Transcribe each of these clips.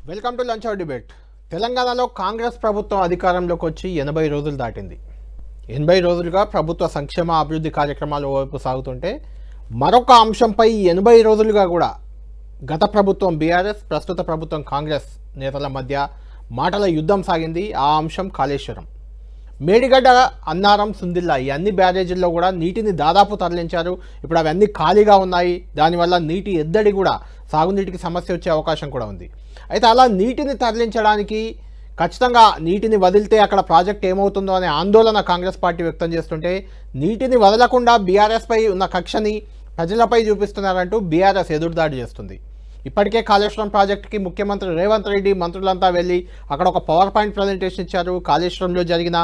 Welcome to lunch hour debate. తెలంగాణలో Congress ప్రభుత్వం అధికారంలోకి వచ్చి 80 రోజులు దాటింది. 80 రోజులుగా ప్రభుత్వ సంక్షేమ అభివృద్ధి కార్యక్రమాలు ఓవైపు సాగుతుంటే మరొక అంశంపై 80 రోజులుగా కూడా గత ప్రభుత్వం బీఆర్ఎస్, ప్రస్తుత ప్రభుత్వం కాంగ్రెస్ నేతల మధ్య మాటల యుద్ధం సాగింది. ఆ అంశం కాళేశ్వరం. మేడిగడ్డ, అన్నారం, సుందిల్లా ఈ అన్ని బ్యారేజీల్లో కూడా నీటిని దాదాపు తరలించారు. ఇప్పుడు అవన్నీ ఖాళీగా ఉన్నాయి. దానివల్ల నీటి ఎద్దడి కూడా సాగునీటికి సమస్య వచ్చే అవకాశం కూడా ఉంది. అయితే అలా నీటిని తరలించడానికి ఖచ్చితంగా నీటిని వదిలితే అక్కడ ప్రాజెక్ట్ ఏమవుతుందో అనే ఆందోళన కాంగ్రెస్ పార్టీ వ్యక్తం చేస్తుంటే నీటిని వదలకుండా బీఆర్ఎస్పై ఉన్న కక్షని ప్రజలపై చూపిస్తున్నారంటూ బీఆర్ఎస్ ఎదురుదాడి చేస్తుంది. ఇప్పటికే కాళేశ్వరం ప్రాజెక్టుకి ముఖ్యమంత్రి రేవంత్ రెడ్డి మంత్రులంతా వెళ్ళి అక్కడ ఒక పవర్ పాయింట్ ప్రజెంటేషన్ ఇచ్చారు. కాళేశ్వరంలో జరిగిన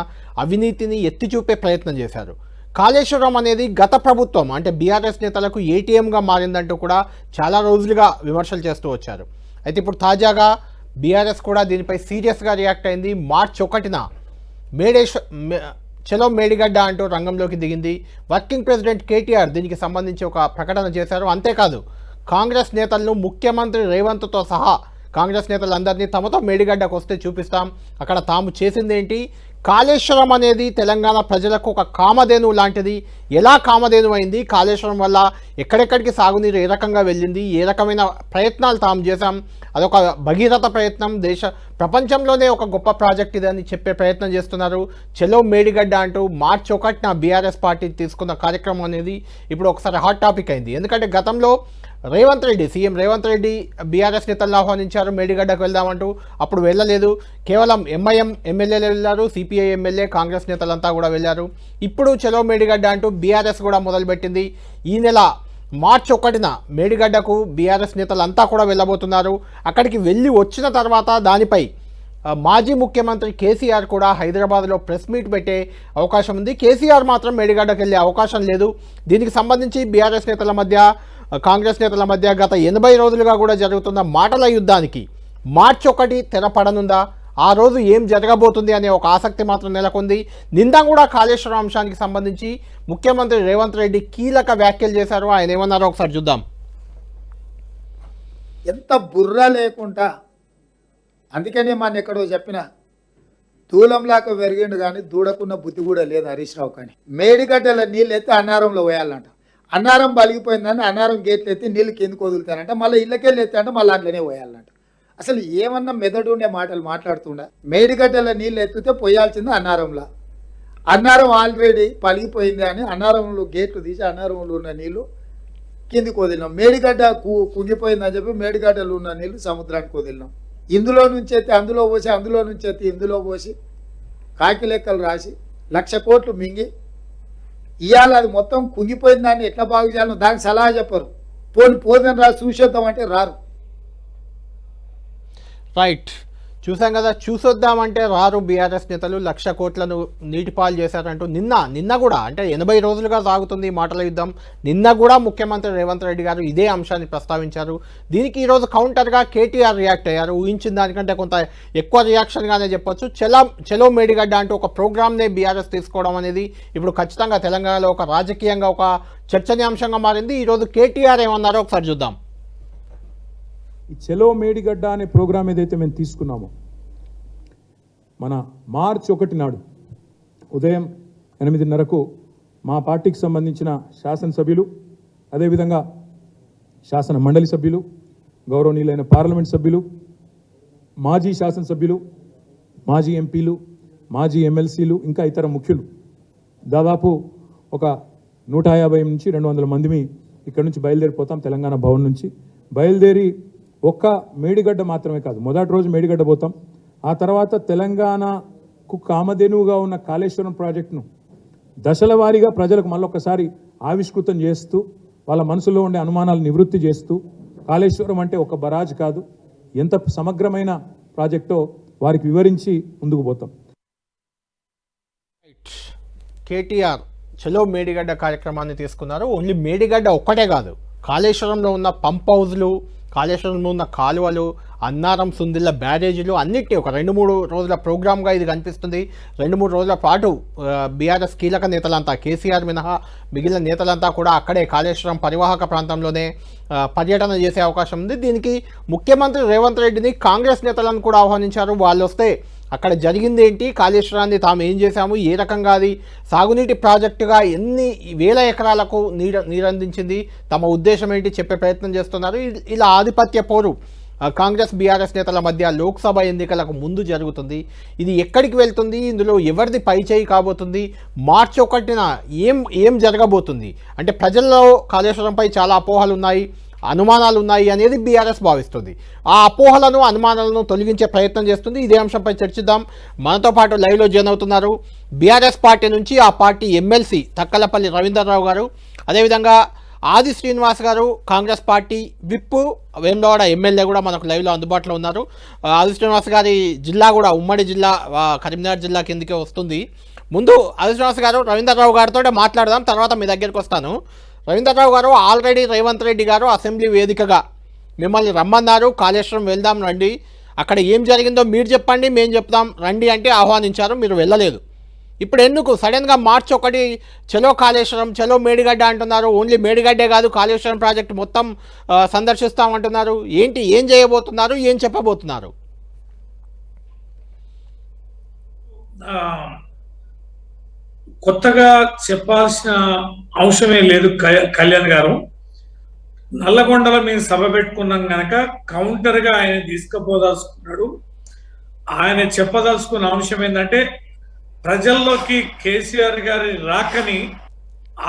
అవినీతిని ఎత్తి చూపే ప్రయత్నం చేశారు. కాళేశ్వరం అనేది గత ప్రభుత్వం అంటే బీఆర్ఎస్ నేతలకు ఏటీఎంగా మారిందంటూ కూడా చాలా రోజులుగా విమర్శలు చేస్తూ వచ్చారు. అయితే ఇప్పుడు తాజాగా బీఆర్ఎస్ కూడా దీనిపై సీరియస్గా రియాక్ట్ అయింది. మార్చి 1న చలో మేడిగడ్డ అంటూ రంగంలోకి దిగింది. వర్కింగ్ ప్రెసిడెంట్ కేటీఆర్ దీనికి సంబంధించి ఒక ప్రకటన చేశారు. అంతేకాదు కాంగ్రెస్ నేతలను ముఖ్యమంత్రి రేవంత్తో సహా కాంగ్రెస్ నేతలందరినీ తమతో మేడిగడ్డకు వస్తే చూపిస్తాం, అక్కడ తాము చేసిందేంటి, కాళేశ్వరం అనేది తెలంగాణ ప్రజలకు ఒక కామధేను లాంటిది, ఎలా కామధేను అయింది, కాళేశ్వరం వల్ల ఎక్కడెక్కడికి సాగునీరు ఏ రకంగా వెళ్ళింది, ఏ రకమైన ప్రయత్నాలు తాము చేశాం, అదొక భగీరథ ప్రయత్నం, ప్రపంచంలోనే ఒక గొప్ప ప్రాజెక్ట్ ఇది అని చెప్పే ప్రయత్నం చేస్తున్నారు. చలో మేడిగడ్డ అంటూ మార్చి 1న బీఆర్ఎస్ పార్టీ తీసుకున్న కార్యక్రమం అనేది ఇప్పుడు ఒకసారి హాట్ టాపిక్ అయింది. ఎందుకంటే గతంలో సీఎం రేవంత్ రెడ్డి బీఆర్ఎస్ నేతలను ఆహ్వానించారు మేడిగడ్డకు వెళ్దామంటూ. అప్పుడు వెళ్ళలేదు. కేవలం ఎంఐఎం ఎమ్మెల్యేలు వెళ్ళారు, సిపిఐ ఎమ్మెల్యే, కాంగ్రెస్ నేతలంతా కూడా వెళ్ళారు. ఇప్పుడు చలో మేడిగడ్డ అంటూ బీఆర్ఎస్ కూడా మొదలుపెట్టింది. ఈ నెల మార్చి 1న మేడిగడ్డకు బీఆర్ఎస్ నేతలంతా కూడా వెళ్ళబోతున్నారు. అక్కడికి వెళ్ళి వచ్చిన తర్వాత దానిపై మాజీ ముఖ్యమంత్రి కేసీఆర్ కూడా హైదరాబాద్లో ప్రెస్ మీట్ పెట్టే అవకాశం ఉంది. కేసీఆర్ మాత్రం మేడిగడ్డకు వెళ్ళే అవకాశం లేదు. దీనికి సంబంధించి బీఆర్ఎస్ నేతల మధ్య, కాంగ్రెస్ నేతల మధ్య గత 80 రోజులుగా కూడా జరుగుతున్న మాటల యుద్ధానికి మార్చి 1 తెరపడనుందా, ఆ రోజు ఏం జరగబోతుంది అనే ఒక ఆసక్తి మాత్రం నెలకొంది. నిన్న కూడా కాళేశ్వరం అంశానికి సంబంధించి ముఖ్యమంత్రి రేవంత్ రెడ్డి కీలక వ్యాఖ్యలు చేశారు. ఆయన ఏమన్నారో ఒకసారి చూద్దాం. ఎంత బుర్ర లేకుండా, అందుకనే మన ఎక్కడో చెప్పిన దూలంలాగా పెరిగిండు కానీ దూడకున్న బుద్ధి కూడా లేదు హరీష్ రావు. కానీ మేడిగడ్డల నీళ్ళు ఎత్తి అన్నారంలో పోయాలంట. అన్నారం బలిగిపోయిందని అన్నారం గేట్లు ఎత్తి నీళ్ళు కిందకు వదులుతారంట. మళ్ళీ ఇళ్ళకెళ్ళి ఎత్తి అంటే మళ్ళీ అందులోనే పోయాలంట. అసలు ఏమన్నా మెదడు ఉండే మాటలు మాట్లాడుతుండ. మేడిగడ్డల నీళ్ళు ఎత్తితే పోయాల్సింది అన్నారంలో. అన్నారం ఆల్రెడీ పలిగిపోయింది అని అన్నారంలో గేట్లు తీసి అన్నారంలో ఉన్న నీళ్ళు కిందికి వదిలినాం. మేడిగడ్డ కుంగిపోయిందని చెప్పి మేడిగడ్డలు ఉన్న నీళ్ళు సముద్రానికి వదిలినాం. ఇందులో నుంచి ఎత్తి అందులో పోసి, అందులో నుంచి ఎత్తి ఇందులో పోసి కాకి లెక్కలు రాసి 1,00,000 కోట్లు మింగి ఇవాళ అది మొత్తం కుంగిపోయిన దాన్ని ఎట్లా బాగు చేయాలో దానికి సలహా చెప్పరు. పోదని రా చూసేద్దాం అంటే రారు. రైట్, చూసాం కదా, చూసొద్దామంటే రారు బీఆర్ఎస్ నేతలు. 1,00,000 కోట్లను నీటిపాలు చేశారంటూ నిన్న కూడా అంటే 80 రోజులుగా సాగుతుంది మాటల యుద్ధం. నిన్న కూడా ముఖ్యమంత్రి రేవంత్ రెడ్డి గారు ఇదే అంశాన్ని ప్రస్తావించారు. దీనికి ఈరోజు కౌంటర్గా కేటీఆర్ రియాక్ట్ అయ్యారు. ఊహించిన దానికంటే కొంత ఎక్కువ రియాక్షన్గానే చెప్పొచ్చు. చలో మేడిగడ్డ అంటూ ఒక ప్రోగ్రామ్నే బీఆర్ఎస్ తీసుకోవడం అనేది ఇప్పుడు ఖచ్చితంగా తెలంగాణలో ఒక రాజకీయంగా ఒక చర్చనీయాంశంగా మారింది. ఈరోజు కేటీఆర్ ఏమన్నారో ఒకసారి చూద్దాం. ఈ చలో మేడిగడ్డ అనే ప్రోగ్రాం ఏదైతే మేము తీసుకున్నామో మన మార్చి 1 నాడు ఉదయం 8:30కు మా పార్టీకి సంబంధించిన శాసనసభ్యులు, అదేవిధంగా శాసన మండలి సభ్యులు, గౌరవనీయులైన పార్లమెంట్ సభ్యులు, మాజీ శాసనసభ్యులు, మాజీ ఎంపీలు, మాజీ ఎమ్మెల్సీలు, ఇంకా ఇతర ముఖ్యులు దాదాపు ఒక 150 నుంచి 200 మందిమి ఇక్కడ నుంచి బయలుదేరిపోతాం. తెలంగాణ భవన్ నుంచి బయలుదేరి ఒక్క మేడిగడ్డ మాత్రమే కాదు, మొదటి రోజు మేడిగడ్డ పోతాం. ఆ తర్వాత తెలంగాణకు కామధేనువుగా ఉన్న కాళేశ్వరం ప్రాజెక్టును దశల వారీగా ప్రజలకు మళ్ళొక్కసారి ఆవిష్కృతం చేస్తూ వాళ్ళ మనసులో ఉండే అనుమానాలు నివృత్తి చేస్తూ కాళేశ్వరం అంటే ఒక బరాజ్ కాదు, ఎంత సమగ్రమైన ప్రాజెక్టో వారికి వివరించి ముందుకు పోతాం. కేటీఆర్ చలో మేడిగడ్డ కార్యక్రమాన్ని తీసుకున్నారు. ఓన్లీ మేడిగడ్డ ఒక్కటే కాదు, కాళేశ్వరంలో ఉన్న పంప్ హౌజ్లు, కాళేశ్వరంలో ఉన్న కాలువలు, అన్నారం సుందిళ్ళ బ్యారేజీలు అన్నిటినీ ఒక 2-3 రోజుల ప్రోగ్రామ్గా ఇది కనిపిస్తుంది. 2-3 రోజుల పాటు బీఆర్ఎస్ కీలక నేతలంతా, కేసీఆర్ మినహా మిగిలిన నేతలంతా కూడా అక్కడే కాళేశ్వరం పరివాహక ప్రాంతంలోనే పర్యటన చేసే అవకాశం ఉంది. దీనికి ముఖ్యమంత్రి రేవంత్ రెడ్డిని కాంగ్రెస్ నేతలను కూడా ఆహ్వానించారు. వాళ్ళు వస్తే అక్కడ జరిగింది ఏంటి, కాళేశ్వరాన్ని తాము ఏం చేశాము, ఏ రకంగా అది సాగునీటి ప్రాజెక్టుగా ఎన్ని వేల ఎకరాలకు నీరందించింది, తమ ఉద్దేశం ఏంటి చెప్పే ప్రయత్నం చేస్తున్నారు. ఇలా ఆధిపత్య పోరు కాంగ్రెస్ బీఆర్ఎస్ నేతల మధ్య లోక్సభ ఎన్నికలకు ముందు జరుగుతుంది. ఇది ఎక్కడికి వెళ్తుంది, ఇందులో ఎవరిది పైచేయి కాబోతుంది, మార్చి 1న ఏం జరగబోతుంది అంటే ప్రజల్లో కాళేశ్వరంపై చాలా అపోహలు ఉన్నాయి, అనుమానాలు ఉన్నాయి అనేది బీఆర్ఎస్ భావిస్తుంది. ఆ అపోహలను, అనుమానాలను తొలగించే ప్రయత్నం చేస్తుంది. ఇదే అంశంపై చర్చిద్దాం. మనతో పాటు లైవ్లో జాయిన్ అవుతున్నారు బీఆర్ఎస్ పార్టీ నుంచి ఆ పార్టీ ఎమ్మెల్సీ తక్కలపల్లి రవీంద్రరావు గారు, అదేవిధంగా ఆది శ్రీనివాస్ గారు Congress party whip, Vemulawada MLA కూడా మనకు లైవ్లో అందుబాటులో ఉన్నారు. ఆది శ్రీనివాస్ గారి జిల్లా కూడా ఉమ్మడి జిల్లా కరీంనగర్ జిల్లా కిందకే వస్తుంది. ముందు ఆది శ్రీనివాస్ గారు రవీంద్రరావు గారితో మాట్లాడదాం, తర్వాత మీ దగ్గరికి వస్తాను. రవీంద్రరావు గారు, ఆల్రెడీ రేవంత్ రెడ్డి గారు అసెంబ్లీ వేదికగా మిమ్మల్ని రమ్మన్నారు, కాళేశ్వరం వెళ్దాం రండి, అక్కడ ఏం జరిగిందో మీరు చెప్పండి మేము చెప్తాం రండి అంటే ఆహ్వానించారు, మీరు వెళ్ళలేదు. ఇప్పుడు ఎందుకు సడన్గా మార్చి 1 చలో కాళేశ్వరం, చలో మేడిగడ్డ అంటున్నారు? ఓన్లీ మేడిగడ్డే కాదు, కాళేశ్వరం ప్రాజెక్టు మొత్తం సందర్శిస్తామంటున్నారు. ఏంటి, ఏం చేయబోతున్నారు, ఏం చెప్పబోతున్నారు? కొత్తగా చెప్పాల్సిన అవసరమే లేదు కళ్యాణ్ గారు. నల్లగొండలో మేము సభ పెట్టుకున్నాం కనుక కౌంటర్ గా ఆయన తీసుకుపోదలుచుకున్నాడు. ఆయన చెప్పదలుచుకున్న అంశం ఏంటంటే ప్రజల్లోకి కేసీఆర్ గారి రాకని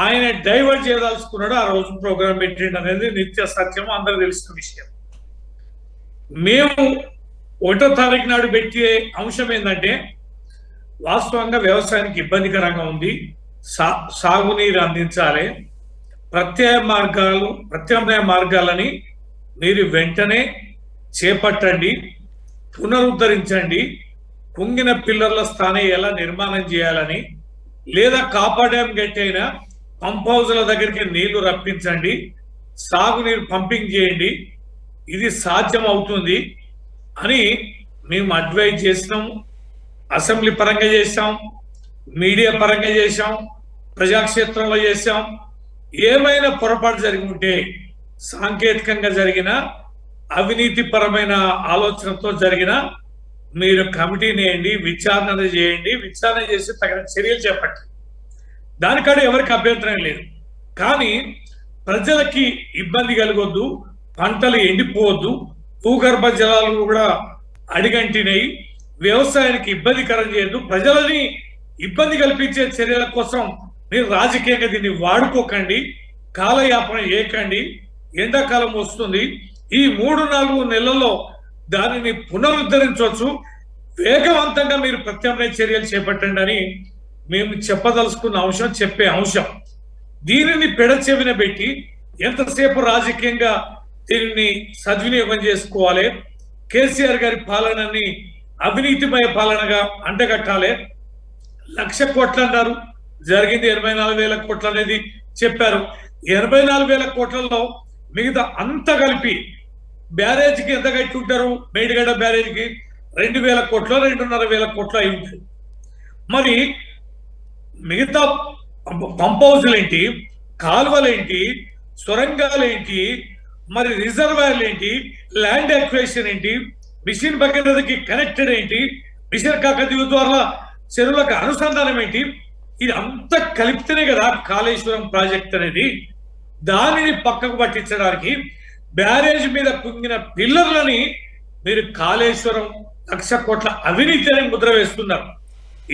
ఆయన డైవర్ట్ చేయదలుచుకున్నాడు. ఆ రోజు ప్రోగ్రాం పెట్టిండు అనేది నిత్య సత్యం, అందరికి తెలిసిన విషయం. మేము 1వ తారీఖు నాడు పెట్టే అంశం ఏంటంటే వాస్తవంగా వ్యవసాయానికి ఇబ్బందికరంగా ఉంది, సాగునీరు అందించాలి, ప్రత్యామ్నాయ మార్గాలని మీరు వెంటనే చేపట్టండి, పునరుద్ధరించండి, కుంగిన పిల్లర్ల స్థానం ఎలా నిర్మాణం చేయాలని, లేదా కాపర్ డ్యామ్ గట్టైనా పంప్ హౌజ్ల దగ్గరికి నీళ్లు రప్పించండి, సాగునీరు పంపింగ్ చేయండి, ఇది సాధ్యం అవుతుంది అని మేము అడ్వైజ్ చేసినాము. అసెంబ్లీ పరంగా చేశాం, మీడియా పరంగా చేశాం, ప్రజాక్షేత్రంలో చేశాం. ఏమైనా పొరపాటు జరిగి ఉంటే సాంకేతికంగా జరిగిన, అవినీతి పరమైన ఆలోచనతో జరిగిన మీరు కమిటీని వేయండి, విచారణ చేయండి, విచారణ చేసి తగిన చర్యలు చేపట్టండి. దానికాడ ఎవరికి అభ్యంతరం లేదు. కానీ ప్రజలకి ఇబ్బంది కలగొద్దు, పంటలు ఎండిపోవద్దు, భూగర్భ జలాలు కూడా అడిగంటినాయి, వ్యవసాయానికి ఇబ్బందికరం చేయొద్దు, ప్రజలని ఇబ్బంది కల్పించే చర్యల కోసం మీరు రాజకీయంగా దీన్ని వాడుకోకండి, కాలయాపన చేయకండి. ఎండాకాలం వస్తుంది, ఈ 3-4 నెలల్లో దానిని పునరుద్ధరించవచ్చు, వేగవంతంగా మీరు ప్రత్యామ్నాయ చర్యలు చేపట్టండి అని మేము చెప్పదలుచుకున్న అంశం, చెప్పే అంశం. దీనిని పెడచెవిన పెట్టి ఎంతసేపు రాజకీయంగా దీనిని సద్వినియోగం చేసుకోవాలి, కేసీఆర్ గారి పాలనని అవినీతిమయ పాలనగా అంటగట్టాలి. 1,00,000 కోట్లు అన్నారు, జరిగింది 84,000 కోట్లు అనేది చెప్పారు. 84,000 కోట్లలో మిగతా అంత కలిపి బ్యారేజ్కి ఎంత కట్టి ఉంటారు? మేడిగడ్డ బ్యారేజ్కి 2,000 కోట్లు, 2,500 కోట్లు అయి ఉంటాయి. మరి మిగతా పంప్ హౌస్లు ఏంటి, కాలువలేంటి, సొరంగాలేంటి, మరి రిజర్వాయర్లు ఏంటి, ల్యాండ్ అక్వేషన్ ఏంటి, మిషన్ భగీరథకి కనెక్టెడ్ ఏంటి, మిషన్ కాకతీయ ద్వారా చెరువులకు అనుసంధానం ఏంటి, ఇది అంతా కలిపితేనే కదా కాళేశ్వరం ప్రాజెక్ట్ అనేది. దానిని పక్కకు పట్టించడానికి బ్యారేజ్ మీద కుంగిన పిల్లర్లని మీరు కాళేశ్వరం 1,00,000 కోట్ల అవినీతి అని ముద్ర వేస్తున్నారు.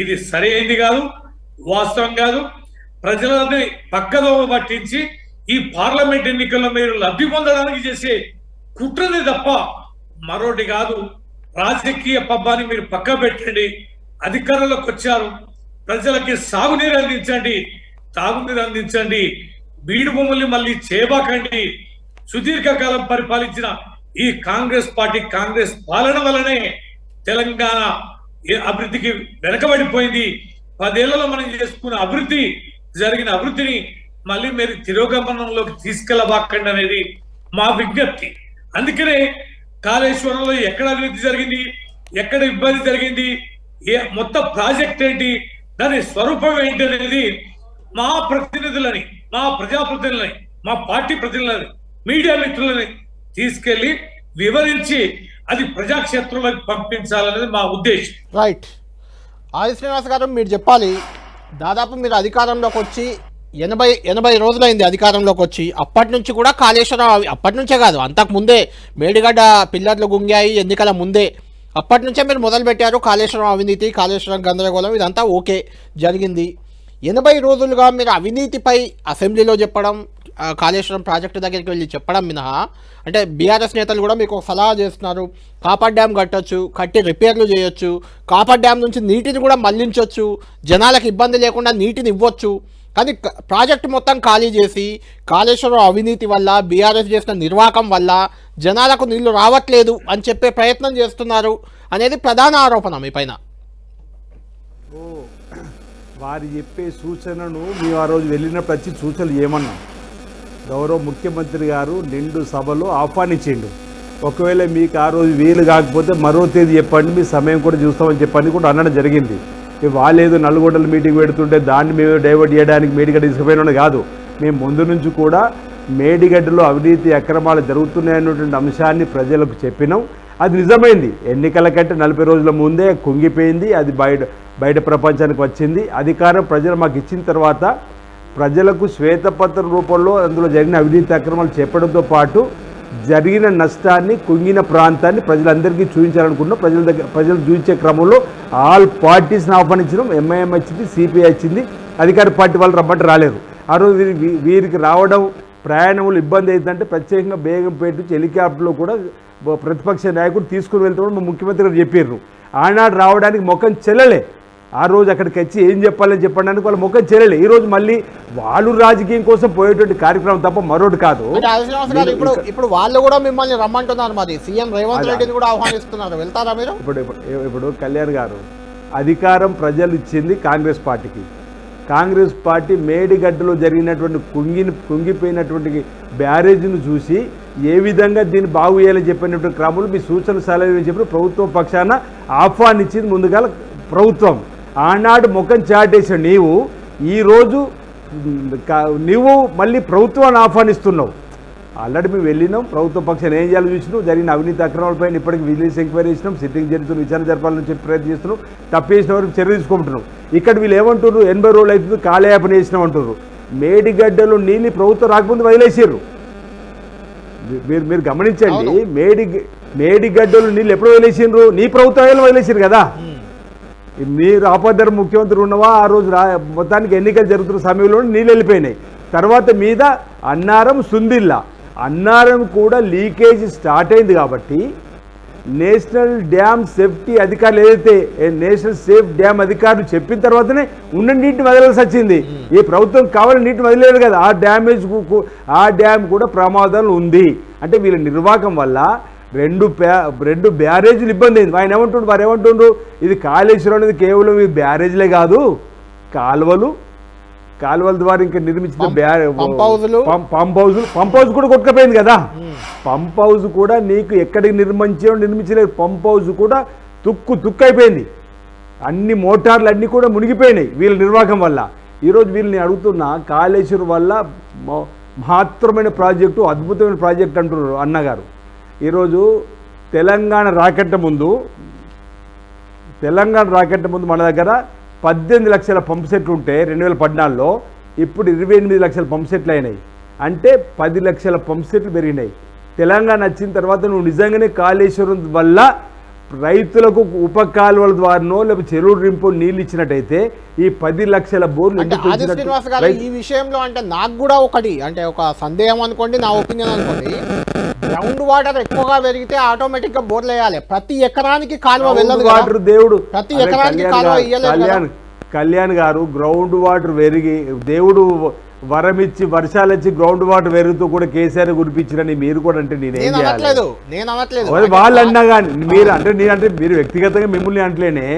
ఇది సరైనది కాదు, వాస్తవం కాదు. ప్రజలని పక్కదోవ పట్టించి ఈ పార్లమెంట్ ఎన్నికల్లో మీరు లబ్ధి పొందడానికి చేసే కుట్రని తప్ప మరోటి కాదు. రాజకీయ పబ్బాన్ని మీరు పక్క పెట్టండి. అధికారంలోకి వచ్చారు, ప్రజలకి సాగునీరు అందించండి, తాగునీరు అందించండి, బీడు భూముల్ని మళ్ళీ చేబాకండి. సుదీర్ఘకాలం పరిపాలించిన ఈ కాంగ్రెస్ పార్టీ, కాంగ్రెస్ పాలన వల్లనే తెలంగాణ అభివృద్ధికి వెనకబడిపోయింది. 10 ఏళ్లలో మనం చేసుకున్న అభివృద్ధి, జరిగిన అభివృద్ధిని మళ్ళీ మీరు తిరోగమనంలోకి తీసుకెళ్లబాకండి అనేది మా విజ్ఞప్తి. అందుకనే కాళేశ్వరంలో ఎక్కడ అభివృద్ధి జరిగింది, ఎక్కడ ఇబ్బంది జరిగింది, మొత్తం ప్రాజెక్ట్ ఏంటి, దాని స్వరూపం ఏంటి అనేది మా ప్రతినిధులని, మా ప్రజాప్రతినిధులని, మా పార్టీ ప్రతినిధులని, మీడియా మిత్రులని తీసుకెళ్లి వివరించి అది ప్రజాక్షేత్రంలోకి పంపించాలనేది మా ఉద్దేశం. రైట్. ఆది శ్రీనివాస్ గారు, మీరు చెప్పాలి, దాదాపు మీరు అధికారంలోకి వచ్చి 80 రోజులైంది అధికారంలోకి వచ్చి. అప్పటి నుంచి కూడా కాళేశ్వరం, అప్పటి నుంచే కాదు, అంతకుముందే మేడిగడ్డ పిల్లర్లు గుంగాయి ఎన్నికల ముందే, అప్పటి నుంచే మీరు మొదలుపెట్టారు కాళేశ్వరం అవినీతి, కాళేశ్వరం గందరగోళం, ఇదంతా ఓకే జరిగింది. 80 రోజులుగా మీరు అవినీతిపై అసెంబ్లీలో చెప్పడం, కాళేశ్వరం ప్రాజెక్టు దగ్గరికి వెళ్ళి చెప్పడం మినహా, అంటే బీఆర్ఎస్ నేతలు కూడా మీకు సలహా చేస్తున్నారు, కాపర్ డ్యామ్ కట్టొచ్చు, కట్టి రిపేర్లు చేయొచ్చు, కాపర్ డ్యామ్ నుంచి నీటిని కూడా మళ్లించవచ్చు, జనాలకు ఇబ్బంది లేకుండా నీటిని ఇవ్వచ్చు. కానీ ప్రాజెక్టు మొత్తం ఖాళీ చేసి కాళేశ్వరం అవినీతి వల్ల, బీఆర్ఎస్ చేసిన నిర్వాహకం వల్ల జనాలకు నీళ్లు రావట్లేదు అని చెప్పే ప్రయత్నం చేస్తున్నారు అనేది ప్రధాన ఆరోపణ మీ పైన. వారు చెప్పే సూచనను మేము ఆ రోజు వెళ్ళినప్పుడు వచ్చి సూచనలు ఏమన్నాం. గౌరవ ముఖ్యమంత్రి గారు నిండు సభలో ఆహ్వానించిండు. ఒకవేళ మీకు ఆ రోజు వీలు కాకపోతే మరో తేదీ చెప్పండి, మీ సమయం కూడా చూస్తామని చెప్పని కూడా అనడం జరిగింది. వాళ్ళేదో నల్గొండల మీటింగ్ పెడుతుంటే దాన్ని మేము డైవర్ట్ చేయడానికి మేడిగడ్డ తీసుకుపోయినా కాదు. మేము ముందు నుంచి కూడా మేడిగడ్డలో అవినీతి అక్రమాలు జరుగుతున్నాయన్నటువంటి అంశాన్ని ప్రజలకు చెప్పినాం. అది నిజమైంది. ఎన్నికల కంటే 40 రోజుల ముందే కుంగిపోయింది. అది బయట ప్రపంచానికి వచ్చింది. అధికారం ప్రజలు మాకు ఇచ్చిన తర్వాత ప్రజలకు శ్వేతపత్రం రూపంలో అందులో జరిగిన అవినీతి అక్రమాలు చెప్పడంతో పాటు జరిగిన నష్టాన్ని, కుంగిన ప్రాంతాన్ని ప్రజలందరికీ చూపించాలనుకున్నాం. ప్రజలు చూపించే క్రమంలో ఆల్ పార్టీస్ని ఆహ్వానించడం. ఎంఐఎం వచ్చింది, సిపిఐ వచ్చింది, అధికార పార్టీ వాళ్ళు రమ్మంటే రాలేదు. ఆ రోజు వీరికి రావడం, ప్రయాణములు ఇబ్బంది అవుతుందంటే ప్రత్యేకంగా బేగంపేట నుంచి హెలికాప్టర్లో కూడా ప్రతిపక్ష నాయకుడు తీసుకుని వెళ్తామని మా ముఖ్యమంత్రి గారు చెప్పారు. ఆనాడు రావడానికి ముఖం చెల్లలే. ఆ రోజు అక్కడికి వచ్చి ఏం చెప్పాలని చెప్పడానికి వాళ్ళ ముఖం చెల్లలే. ఈరోజు మళ్ళీ వాళ్ళు రాజకీయం కోసం పోయేటువంటి కార్యక్రమం తప్ప మరొకటి కాదు. ఇప్పుడు వాళ్ళు కూడా మిమ్మల్ని రమ్మంటున్నారు, మరి సీఎం రేవంత్ రెడ్డిని కూడా ఆహ్వానిస్తున్నారు, వెళ్తారా మీరు? ఇప్పుడు కళ్యాణ్ గారు, అధికారం ప్రజలు ఇచ్చింది కాంగ్రెస్ పార్టీకి. కాంగ్రెస్ పార్టీ మేడిగడ్డలో జరిగినటువంటి కుంగిపోయినటువంటి బ్యారేజ్ను చూసి ఏ విధంగా దీన్ని బాగు చేయాలని చెప్పినటువంటి క్రమంలో మీ సూచన సలహాలు చెప్పిన ప్రభుత్వం పక్షాన ఆహ్వానించింది ముందుగా ప్రభుత్వం. ఆనాడు ముఖం చాటేసిన ఈరోజు నువ్వు మళ్ళీ ప్రభుత్వాన్ని ఆహ్వానిస్తున్నావు. ఆల్రెడీ మేము వెళ్ళినాం, ప్రభుత్వ పక్షాన్ని ఏం చేయాలో చూసినాం, జరిగిన అవినీతి అక్రమాలపైన ఇప్పటికి విజిలెన్స్ ఎంక్వైరీ చేసినాం, సిట్టింగ్ జడ్జితో విచారణ జరపాలని చెప్పి ప్రయత్నం చేస్తున్నాం, తప్పేసిన వరకు చర్య తీసుకుంటున్నాం. ఇక్కడ వీళ్ళు ఏమంటున్నారు, 80 రోజులు అవుతుంది కాలయాపన చేసినాం అంటున్నారు. మేడిగడ్డలో నీళ్ళు ప్రభుత్వం రాకముందు వదిలేసారు. మీరు గమనించండి, మేడిగడ్డలు నీళ్ళు ఎప్పుడు వదిలేసిండ్రు? నీ ప్రభుత్వాలు వదిలేసారు కదా. మీరు ఆపద్ధర ముఖ్యమంత్రి ఉన్నవా ఆ రోజు మొత్తానికి ఎన్నికలు జరుగుతున్న సమయంలో నీళ్ళు వెళ్ళిపోయినాయి. తర్వాత మీద అన్నారం, సుందిల్లా, అన్నారం కూడా లీకేజ్ స్టార్ట్ అయింది కాబట్టి నేషనల్ డ్యామ్ సేఫ్టీ అధికారులు ఏదైతే నేషనల్ సేఫ్ డ్యామ్ అధికారులు చెప్పిన తర్వాతనే ఉన్న నీటిని వదలాల్సి వచ్చింది. ఈ ప్రభుత్వం కావాలని నీటిని వదిలేదు కదా. ఆ డ్యామ్ కూడా ప్రమాదం ఉంది. అంటే వీళ్ళ నిర్వాహకం వల్ల రెండు బ్యారేజీలు ఇబ్బంది అయింది. వారు ఏమంటుండ్రు, ఇది కాళేశ్వరం అనేది కేవలం ఈ బ్యారేజ్లే కాదు, కాలువల ద్వారా ఇంకా నిర్మించిన పంప్ హౌస్ కూడా కొట్టుకపోయింది కదా. పంప్ హౌస్ కూడా నీకు ఎక్కడికి నిర్మించలేదు. పంప్ హౌస్ కూడా తుక్కు అయిపోయింది. అన్ని మోటార్లు అన్నీ కూడా మునిగిపోయినాయి వీళ్ళ నిర్వాహకం వల్ల. ఈరోజు వీళ్ళని అడుగుతున్న కాళేశ్వరం వల్ల మహత్తరమైన ప్రాజెక్టు, అద్భుతమైన ప్రాజెక్టు అంటున్నారు అన్నగారు. ఈరోజు తెలంగాణ రాకెట్ ముందు మన దగ్గర 18 లక్షల పంప్ సెట్లు ఉంటే 2014లో, ఇప్పుడు 28 లక్షల పంప్ సెట్లు అయినాయి. అంటే 10 లక్షల పంప్ సెట్లు పెరిగినాయి. తెలంగాణ వచ్చిన తర్వాత నువ్వు నిజంగానే కాళేశ్వరం వల్ల రైతులకు ఉప కాలువల ద్వారానో లేకపోతే చెరువు రింపు నీళ్ళు ఇచ్చినట్టయితే ఈ 10 లక్షల బోర్లు. ఈ విషయంలో అంటే నాకు కూడా ఒక సందేహం అనుకోండి, నా ఒపీనియన్ అనుకోండి, గ్రౌండ్ వాటర్ ఎక్కువగా పెరిగితే ఆటోమేటిక్ గా బోర్లు వేయాలి. ప్రతి ఎకరానికి కాలువ వెళ్ళదు. వాటర్ దేవుడు ప్రతి ఎకరానికి కాలువ వేయలేదు. కళ్యాణ్ గారు, గ్రౌండ్ వాటర్ పెరిగి దేవుడు వరమిచ్చి వర్షాలు వచ్చి గ్రౌండ్ వాటర్ పెరుగుతూ కూడా కేసీఆర్ కురిపించారని మీరు కూడా అంటే నేనేం చేయాలి? వాళ్ళు అన్నా కానీ మీరు వ్యక్తిగతంగా మిమ్మల్ని అంటలేనే,